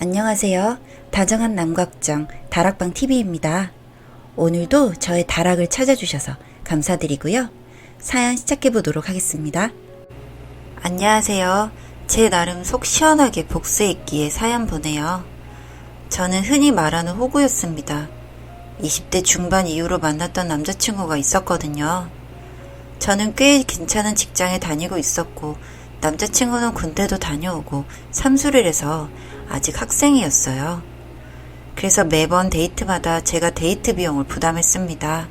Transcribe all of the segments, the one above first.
안녕하세요. 다정한 남각정 다락방TV입니다. 오늘도 저의 다락을 찾아주셔서 감사드리고요. 사연 시작해보도록 하겠습니다. 안녕하세요. 제 나름 속 시원하게 복수했기에 사연 보내요. 저는 흔히 말하는 호구였습니다. 20대 중반 이후로 만났던 남자친구가 있었거든요. 저는 꽤 괜찮은 직장에 다니고 있었고 남자친구는 군대도 다녀오고 삼수를 해서 아직 학생이었어요. 그래서 매번 데이트마다 제가 데이트 비용을 부담했습니다.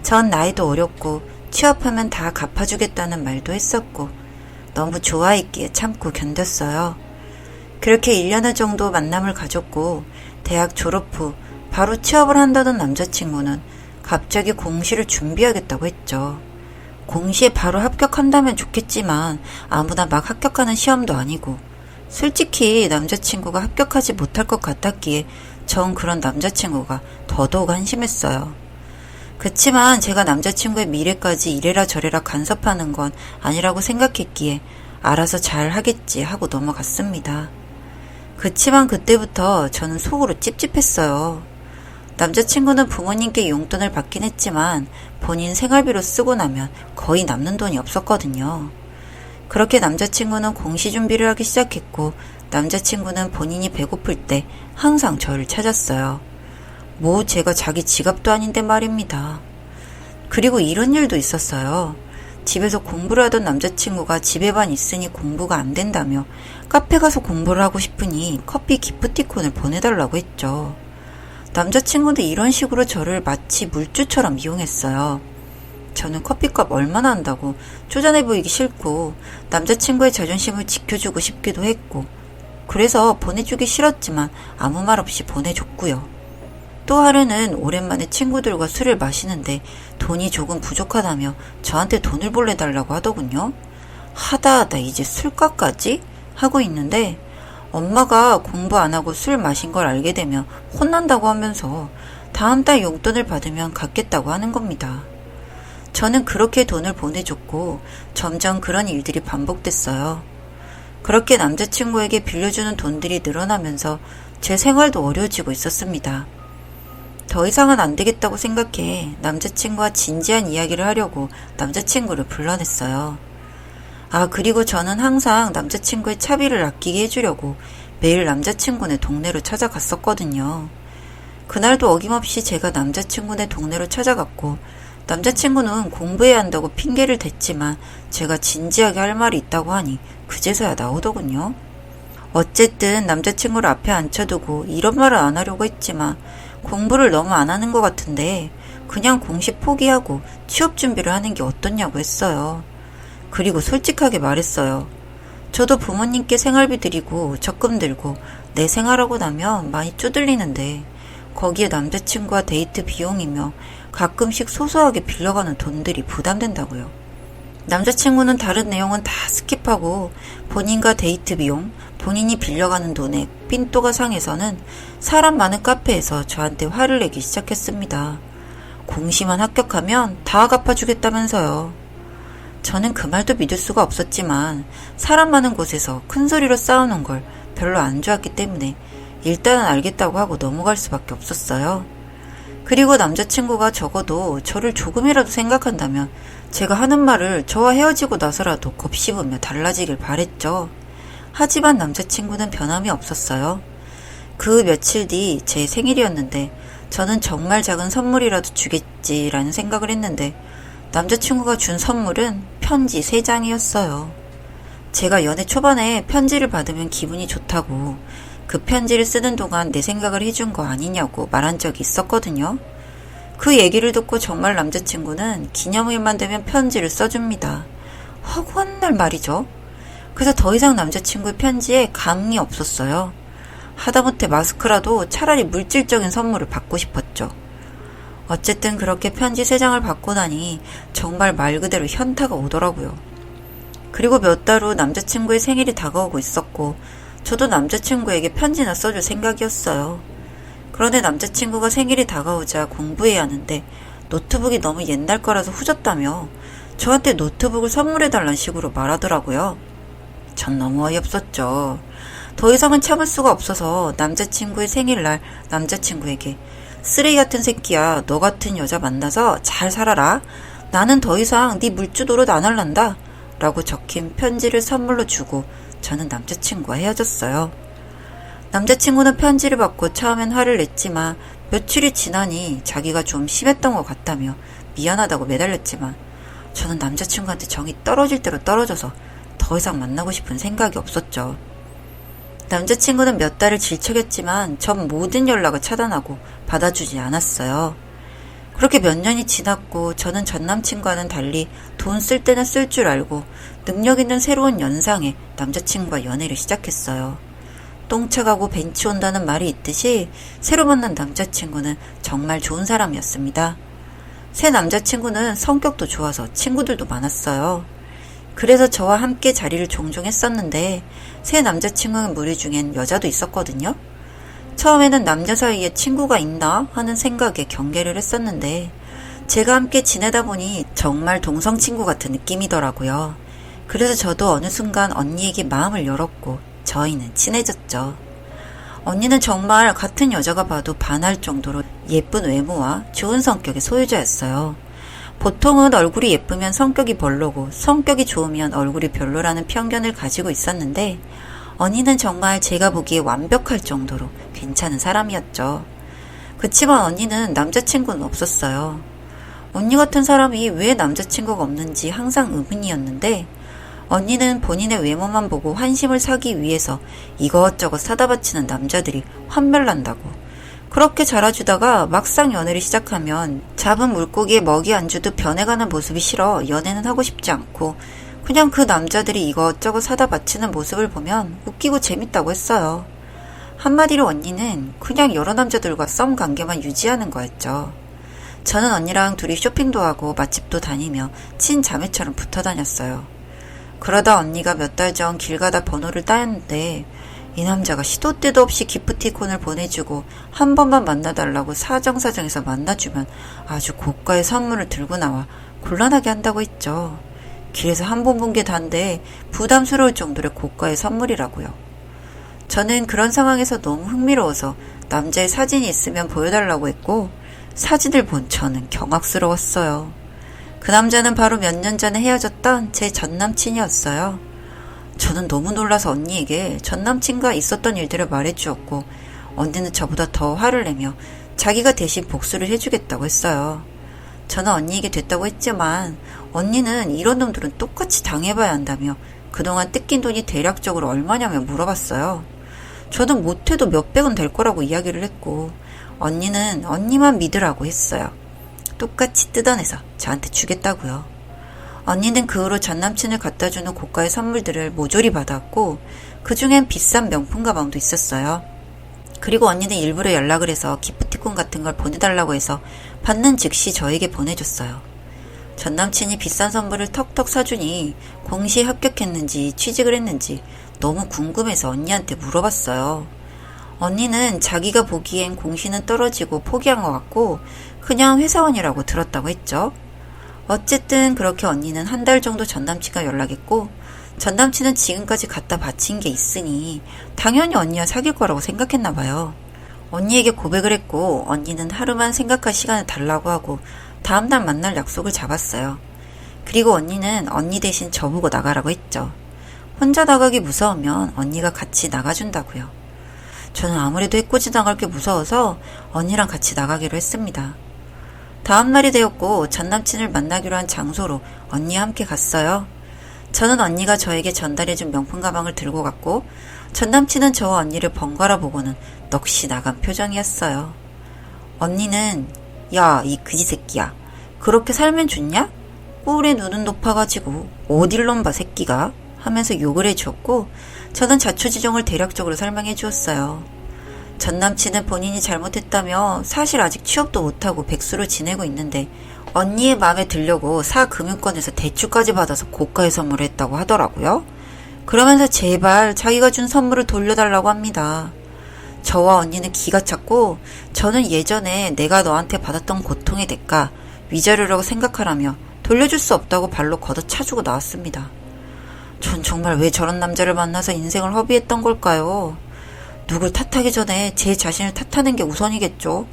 전 나이도 어렸고 취업하면 다 갚아주겠다는 말도 했었고 너무 좋아했기에 참고 견뎠어요. 그렇게 1년여 정도 만남을 가졌고 대학 졸업 후 바로 취업을 한다던 남자친구는 갑자기 공시를 준비하겠다고 했죠. 공시에 바로 합격한다면 좋겠지만 아무나 막 합격하는 시험도 아니고 솔직히 남자친구가 합격하지 못할 것 같았기에 전 그런 남자친구가 더더욱 한심했어요. 그치만 제가 남자친구의 미래까지 이래라 저래라 간섭하는 건 아니라고 생각했기에 알아서 잘 하겠지 하고 넘어갔습니다. 그치만 그때부터 저는 속으로 찝찝했어요. 남자친구는 부모님께 용돈을 받긴 했지만 본인 생활비로 쓰고 나면 거의 남는 돈이 없었거든요. 그렇게 남자친구는 공시 준비를 하기 시작했고 남자친구는 본인이 배고플 때 항상 저를 찾았어요. 뭐 제가 자기 지갑도 아닌데 말입니다. 그리고 이런 일도 있었어요. 집에서 공부를 하던 남자친구가 집에만 있으니 공부가 안 된다며 카페 가서 공부를 하고 싶으니 커피 기프티콘을 보내달라고 했죠. 남자친구도 이런 식으로 저를 마치 물주처럼 이용했어요. 저는 커피값 얼마나 한다고 쪼잔해 보이기 싫고 남자친구의 자존심을 지켜주고 싶기도 했고 그래서 보내주기 싫었지만 아무 말 없이 보내줬고요. 또 하루는 오랜만에 친구들과 술을 마시는데 돈이 조금 부족하다며 저한테 돈을 보내달라고 하더군요. 하다 이제 술값까지? 하고 있는데 엄마가 공부 안 하고 술 마신 걸 알게 되면 혼난다고 하면서 다음 달 용돈을 받으면 갚겠다고 하는 겁니다. 저는 그렇게 돈을 보내줬고 점점 그런 일들이 반복됐어요. 그렇게 남자친구에게 빌려주는 돈들이 늘어나면서 제 생활도 어려워지고 있었습니다. 더 이상은 안 되겠다고 생각해 남자친구와 진지한 이야기를 하려고 남자친구를 불러냈어요. 그리고 저는 항상 남자친구의 차비를 아끼게 해주려고 매일 남자친구네 동네로 찾아갔었거든요. 그날도 어김없이 제가 남자친구네 동네로 찾아갔고 남자친구는 공부해야 한다고 핑계를 댔지만 제가 진지하게 할 말이 있다고 하니 그제서야 나오더군요. 어쨌든 남자친구를 앞에 앉혀두고 이런 말을 안 하려고 했지만 공부를 너무 안 하는 것 같은데 그냥 공시 포기하고 취업 준비를 하는 게 어떻냐고 했어요. 그리고 솔직하게 말했어요. 저도 부모님께 생활비 드리고 적금 들고 내 생활하고 나면 많이 쪼들리는데 거기에 남자친구와 데이트 비용이며 가끔씩 소소하게 빌려가는 돈들이 부담된다고요. 남자친구는 다른 내용은 다 스킵하고 본인과 데이트 비용, 본인이 빌려가는 돈에 삔또가 상해서는 사람 많은 카페에서 저한테 화를 내기 시작했습니다. 공시만 합격하면 다 갚아주겠다면서요. 저는 그 말도 믿을 수가 없었지만 사람 많은 곳에서 큰 소리로 싸우는 걸 별로 안 좋아했기 때문에 일단은 알겠다고 하고 넘어갈 수밖에 없었어요. 그리고 남자친구가 적어도 저를 조금이라도 생각한다면 제가 하는 말을 저와 헤어지고 나서라도 곱씹으며 달라지길 바랬죠. 하지만 남자친구는 변함이 없었어요. 그 며칠 뒤 제 생일이었는데 저는 정말 작은 선물이라도 주겠지라는 생각을 했는데 남자친구가 준 선물은 편지 3장이었어요. 제가 연애 초반에 편지를 받으면 기분이 좋다고 그 편지를 쓰는 동안 내 생각을 해준 거 아니냐고 말한 적이 있었거든요. 그 얘기를 듣고 정말 남자친구는 기념일만 되면 편지를 써줍니다. 허구한 날 말이죠. 그래서 더 이상 남자친구의 편지에 감흥이 없었어요. 하다못해 마스크라도 차라리 물질적인 선물을 받고 싶었죠. 어쨌든 그렇게 편지 3장을 받고 나니 정말 말 그대로 현타가 오더라고요. 그리고 몇 달 후 남자친구의 생일이 다가오고 있었고 저도 남자친구에게 편지나 써줄 생각이었어요. 그런데 남자친구가 생일이 다가오자 공부해야 하는데 노트북이 너무 옛날 거라서 후졌다며 저한테 노트북을 선물해달라는 식으로 말하더라고요. 전 너무 어이없었죠. 더 이상은 참을 수가 없어서 남자친구의 생일날 남자친구에게 쓰레기 같은 새끼야, 너 같은 여자 만나서 잘 살아라. 나는 더 이상 네 물주 노릇 안 할란다. 라고 적힌 편지를 선물로 주고 저는 남자친구와 헤어졌어요. 남자친구는 편지를 받고 처음엔 화를 냈지만 며칠이 지나니 자기가 좀 심했던 것 같다며 미안하다고 매달렸지만 저는 남자친구한테 정이 떨어질 대로 떨어져서 더 이상 만나고 싶은 생각이 없었죠. 남자친구는 몇 달을 질척했지만 전 모든 연락을 차단하고 받아주지 않았어요. 그렇게 몇 년이 지났고 저는 전 남친과는 달리 돈 쓸 때는 쓸 줄 알고 능력 있는 새로운 연상에 남자친구와 연애를 시작했어요. 똥차 가고 벤치 온다는 말이 있듯이 새로 만난 남자친구는 정말 좋은 사람이었습니다. 새 남자친구는 성격도 좋아서 친구들도 많았어요. 그래서 저와 함께 자리를 종종 했었는데 새 남자친구 무리 중엔 여자도 있었거든요. 처음에는 남자 사이에 친구가 있나 하는 생각에 경계를 했었는데 제가 함께 지내다 보니 정말 동성 친구 같은 느낌이더라고요. 그래서 저도 어느 순간 언니에게 마음을 열었고 저희는 친해졌죠. 언니는 정말 같은 여자가 봐도 반할 정도로 예쁜 외모와 좋은 성격의 소유자였어요. 보통은 얼굴이 예쁘면 성격이 별로고 성격이 좋으면 얼굴이 별로라는 편견을 가지고 있었는데 언니는 정말 제가 보기에 완벽할 정도로 괜찮은 사람이었죠. 그치만 언니는 남자친구는 없었어요. 언니 같은 사람이 왜 남자친구가 없는지 항상 의문이었는데 언니는 본인의 외모만 보고 환심을 사기 위해서 이것저것 사다 바치는 남자들이 환멸난다고. 그렇게 자라주다가 막상 연애를 시작하면 잡은 물고기에 먹이 안 주듯 변해가는 모습이 싫어 연애는 하고 싶지 않고 그냥 그 남자들이 이것저것 사다 바치는 모습을 보면 웃기고 재밌다고 했어요. 한마디로 언니는 그냥 여러 남자들과 썸 관계만 유지하는 거였죠. 저는 언니랑 둘이 쇼핑도 하고 맛집도 다니며 친자매처럼 붙어 다녔어요. 그러다 언니가 몇 달 전 길 가다 번호를 따였는데 이 남자가 시도 때도 없이 기프티콘을 보내주고 한 번만 만나달라고 사정사정해서 만나주면 아주 고가의 선물을 들고 나와 곤란하게 한다고 했죠. 길에서 한 번 본 게 단데 부담스러울 정도의 고가의 선물이라고요. 저는 그런 상황에서 너무 흥미로워서 남자의 사진이 있으면 보여달라고 했고 사진을 본 저는 경악스러웠어요. 그 남자는 바로 몇 년 전에 헤어졌던 제 전남친이었어요. 저는 너무 놀라서 언니에게 전남친과 있었던 일들을 말해주었고 언니는 저보다 더 화를 내며 자기가 대신 복수를 해주겠다고 했어요. 저는 언니에게 됐다고 했지만 언니는 이런 놈들은 똑같이 당해봐야 한다며 그동안 뜯긴 돈이 대략적으로 얼마냐며 물어봤어요. 저는 못해도 몇백은 될 거라고 이야기를 했고 언니는 언니만 믿으라고 했어요. 똑같이 뜯어내서 저한테 주겠다고요. 언니는 그 후로 전남친을 갖다주는 고가의 선물들을 모조리 받았고 그중엔 비싼 명품 가방도 있었어요. 그리고 언니는 일부러 연락을 해서 기프티콘 같은 걸 보내달라고 해서 받는 즉시 저에게 보내줬어요. 전남친이 비싼 선물을 턱턱 사주니 공시에 합격했는지 취직을 했는지 너무 궁금해서 언니한테 물어봤어요. 언니는 자기가 보기엔 공시는 떨어지고 포기한 것 같고 그냥 회사원이라고 들었다고 했죠. 어쨌든 그렇게 언니는 한 달 정도 전남친과 연락했고 전남친은 지금까지 갖다 바친 게 있으니 당연히 언니와 사귈 거라고 생각했나 봐요. 언니에게 고백을 했고 언니는 하루만 생각할 시간을 달라고 하고 다음날 만날 약속을 잡았어요. 그리고 언니는 언니 대신 저보고 나가라고 했죠. 혼자 나가기 무서우면 언니가 같이 나가준다고요. 저는 아무래도 해코지 당할 게 무서워서 언니랑 같이 나가기로 했습니다. 다음 날이 되었고 전남친을 만나기로 한 장소로 언니와 함께 갔어요. 저는 언니가 저에게 전달해준 명품 가방을 들고 갔고 전남친은 저와 언니를 번갈아 보고는 넋이 나간 표정이었어요. 언니는 야, 이 그지 새끼야. 그렇게 살면 좋냐? 꼴에 눈은 높아가지고 어딜 놈봐 새끼가 하면서 욕을 해주었고 저는 자초지종을 대략적으로 설명해 주었어요. 전남친은 본인이 잘못했다며 사실 아직 취업도 못하고 백수로 지내고 있는데 언니의 마음에 들려고 사금융권에서 대출까지 받아서 고가의 선물을 했다고 하더라고요. 그러면서 제발 자기가 준 선물을 돌려달라고 합니다. 저와 언니는 기가 찼고 저는 예전에 내가 너한테 받았던 고통의 대가 위자료라고 생각하라며 돌려줄 수 없다고 발로 걷어차주고 나왔습니다. 전 정말 왜 저런 남자를 만나서 인생을 허비했던 걸까요? 누굴 탓하기 전에 제 자신을 탓하는 게 우선이겠죠?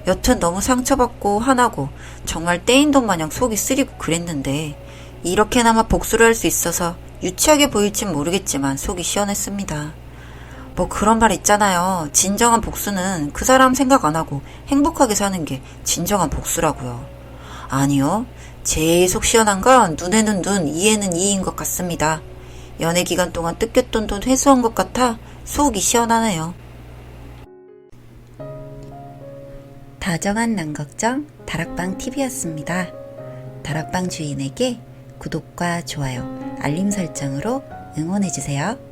여튼 너무 상처받고 화나고 정말 떼인 돈 마냥 속이 쓰리고 그랬는데 이렇게나마 복수를 할 수 있어서 유치하게 보일진 모르겠지만 속이 시원했습니다. 뭐 그런 말 있잖아요. 진정한 복수는 그 사람 생각 안 하고 행복하게 사는 게 진정한 복수라고요. 아니요. 제일 속 시원한 건 눈에는 눈, 이에는 이인 것 같습니다. 연애 기간 동안 뜯겼던 돈 회수한 것 같아 속이 시원하네요. 다정한 남걱정 다락방 TV였습니다. 다락방 주인에게 구독과 좋아요, 알림 설정으로 응원해주세요.